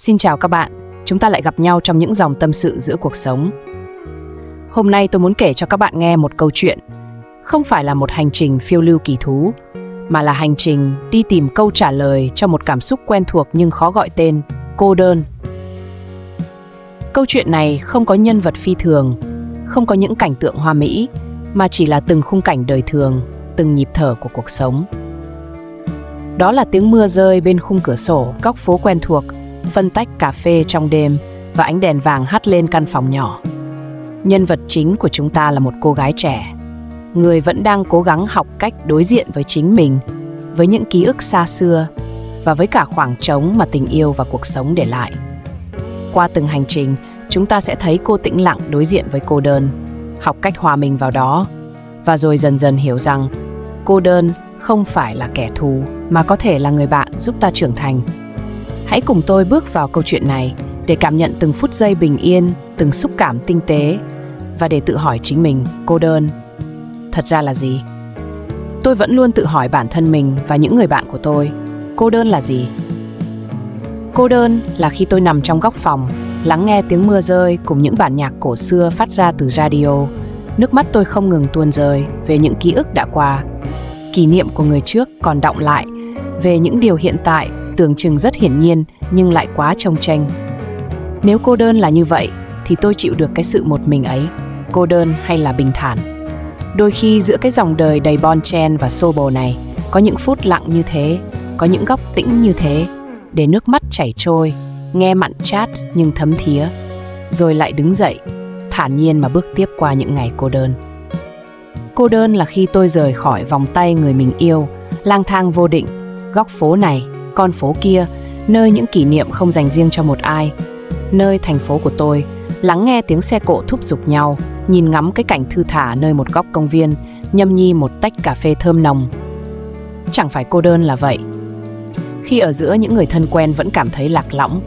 Xin chào các bạn, chúng ta lại gặp nhau trong những dòng tâm sự giữa cuộc sống. Hôm nay tôi muốn kể cho các bạn nghe một câu chuyện. Không phải là một hành trình phiêu lưu kỳ thú, mà là hành trình đi tìm câu trả lời cho một cảm xúc quen thuộc nhưng khó gọi tên, cô đơn. Câu chuyện này không có nhân vật phi thường, không có những cảnh tượng hoa mỹ, mà chỉ là từng khung cảnh đời thường, từng nhịp thở của cuộc sống. Đó là tiếng mưa rơi bên khung cửa sổ, góc phố quen thuộc, phân tách cà phê trong đêm và ánh đèn vàng hắt lên căn phòng nhỏ. Nhân vật chính của chúng ta là một cô gái trẻ, người vẫn đang cố gắng học cách đối diện với chính mình, với những ký ức xa xưa và với cả khoảng trống mà tình yêu và cuộc sống để lại. Qua từng hành trình, chúng ta sẽ thấy cô tĩnh lặng đối diện với cô đơn, học cách hòa mình vào đó, và rồi dần dần hiểu rằng cô đơn không phải là kẻ thù, mà có thể là người bạn giúp ta trưởng thành. Hãy cùng tôi bước vào câu chuyện này để cảm nhận từng phút giây bình yên, từng xúc cảm tinh tế, và để tự hỏi chính mình, cô đơn thật ra là gì? Tôi vẫn luôn tự hỏi bản thân mình và những người bạn của tôi, cô đơn là gì? Cô đơn là khi tôi nằm trong góc phòng, lắng nghe tiếng mưa rơi cùng những bản nhạc cổ xưa phát ra từ radio. Nước mắt tôi không ngừng tuôn rơi về những ký ức đã qua, kỷ niệm của người trước còn đọng lại, về những điều hiện tại tưởng chừng rất hiển nhiên nhưng lại quá chông chênh. Nếu cô đơn là như vậy, thì tôi chịu được cái sự một mình ấy, cô đơn hay là bình thản. Đôi khi giữa cái dòng đời đầy bon chen và xô bồ này, có những phút lặng như thế, có những góc tĩnh như thế, để nước mắt chảy trôi, nghe mặn chát nhưng thấm thía, rồi lại đứng dậy, thản nhiên mà bước tiếp qua những ngày cô đơn. Cô đơn là khi tôi rời khỏi vòng tay người mình yêu, lang thang vô định, góc phố này, con phố kia, nơi những kỷ niệm không dành riêng cho một ai, nơi thành phố của tôi, lắng nghe tiếng xe cộ thúc giục nhau, nhìn ngắm cái cảnh thư thả nơi một góc công viên, nhâm nhi một tách cà phê thơm nồng. Chẳng phải cô đơn là vậy. Khi ở giữa những người thân quen vẫn cảm thấy lạc lõng,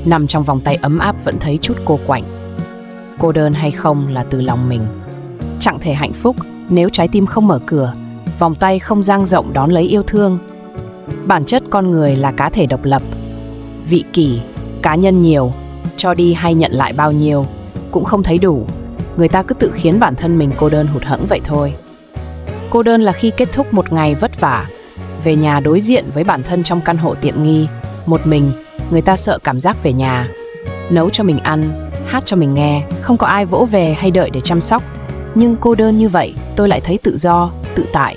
nằm trong vòng tay ấm áp vẫn thấy chút cô quạnh. Cô đơn hay không là từ lòng mình. Chẳng thể hạnh phúc nếu trái tim không mở cửa, vòng tay không dang rộng đón lấy yêu thương. Bản chất con người là cá thể độc lập, vị kỷ, cá nhân nhiều, cho đi hay nhận lại bao nhiêu cũng không thấy đủ. Người ta cứ tự khiến bản thân mình cô đơn hụt hẫng vậy thôi. Cô đơn là khi kết thúc một ngày vất vả, về nhà đối diện với bản thân trong căn hộ tiện nghi, một mình, người ta sợ cảm giác về nhà, nấu cho mình ăn, hát cho mình nghe, không có ai vỗ về hay đợi để chăm sóc. Nhưng cô đơn như vậy, tôi lại thấy tự do, tự tại.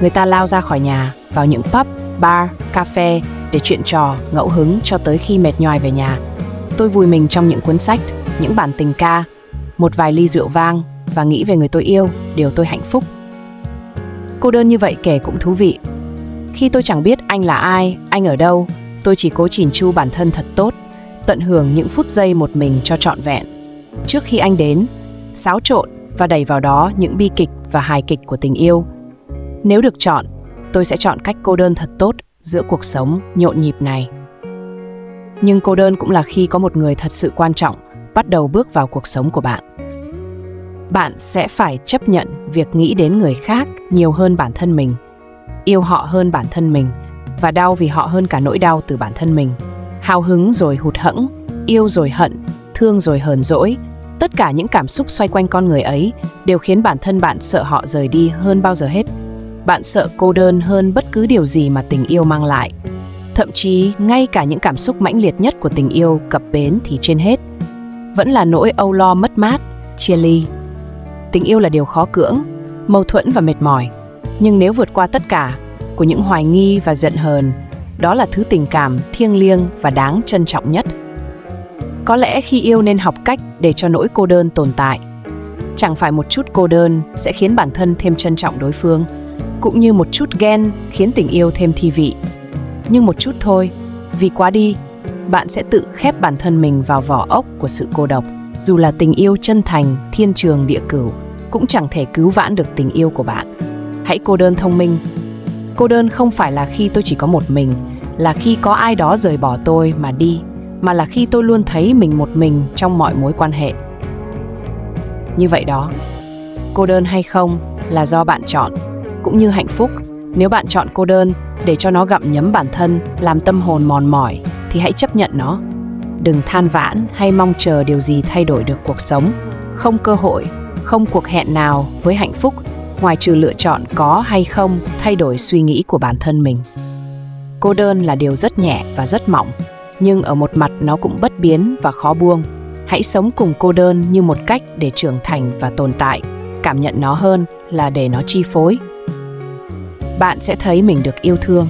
Người ta lao ra khỏi nhà, vào những pub, bar, cà phê để chuyện trò, ngẫu hứng cho tới khi mệt nhoài về nhà. Tôi vùi mình trong những cuốn sách, những bản tình ca, một vài ly rượu vang và nghĩ về người tôi yêu, điều tôi hạnh phúc. Cô đơn như vậy kể cũng thú vị. Khi tôi chẳng biết anh là ai, anh ở đâu, tôi chỉ cố chỉn chu bản thân thật tốt, tận hưởng những phút giây một mình cho trọn vẹn. Trước khi anh đến, xáo trộn và đẩy vào đó những bi kịch và hài kịch của tình yêu. Nếu được chọn, tôi sẽ chọn cách cô đơn thật tốt giữa cuộc sống nhộn nhịp này. Nhưng cô đơn cũng là khi có một người thật sự quan trọng bắt đầu bước vào cuộc sống của bạn. Bạn sẽ phải chấp nhận việc nghĩ đến người khác nhiều hơn bản thân mình, yêu họ hơn bản thân mình và đau vì họ hơn cả nỗi đau từ bản thân mình. Hào hứng rồi hụt hẫng, yêu rồi hận, thương rồi hờn dỗi. Tất cả những cảm xúc xoay quanh con người ấy đều khiến bản thân bạn sợ họ rời đi hơn bao giờ hết. Bạn sợ cô đơn hơn bất cứ điều gì mà tình yêu mang lại. Thậm chí, ngay cả những cảm xúc mãnh liệt nhất của tình yêu cập bến thì trên hết vẫn là nỗi âu lo mất mát, chia ly. Tình yêu là điều khó cưỡng, mâu thuẫn và mệt mỏi. Nhưng nếu vượt qua tất cả, của những hoài nghi và giận hờn, đó là thứ tình cảm thiêng liêng và đáng trân trọng nhất. Có lẽ khi yêu nên học cách để cho nỗi cô đơn tồn tại. Chẳng phải một chút cô đơn sẽ khiến bản thân thêm trân trọng đối phương, cũng như một chút ghen khiến tình yêu thêm thi vị. Nhưng một chút thôi, vì quá đi, bạn sẽ tự khép bản thân mình vào vỏ ốc của sự cô độc. Dù là tình yêu chân thành, thiên trường địa cửu, cũng chẳng thể cứu vãn được tình yêu của bạn. Hãy cô đơn thông minh. Cô đơn không phải là khi tôi chỉ có một mình, là khi có ai đó rời bỏ tôi mà đi, mà là khi tôi luôn thấy mình một mình trong mọi mối quan hệ. Như vậy đó, cô đơn hay không là do bạn chọn. Cũng như hạnh phúc, nếu bạn chọn cô đơn để cho nó gặm nhấm bản thân, làm tâm hồn mòn mỏi, thì hãy chấp nhận nó. Đừng than vãn hay mong chờ điều gì thay đổi được cuộc sống. Không cơ hội, không cuộc hẹn nào với hạnh phúc, ngoài trừ lựa chọn có hay không thay đổi suy nghĩ của bản thân mình. Cô đơn là điều rất nhẹ và rất mỏng, nhưng ở một mặt nó cũng bất biến và khó buông. Hãy sống cùng cô đơn như một cách để trưởng thành và tồn tại, cảm nhận nó hơn là để nó chi phối. Bạn sẽ thấy mình được yêu thương,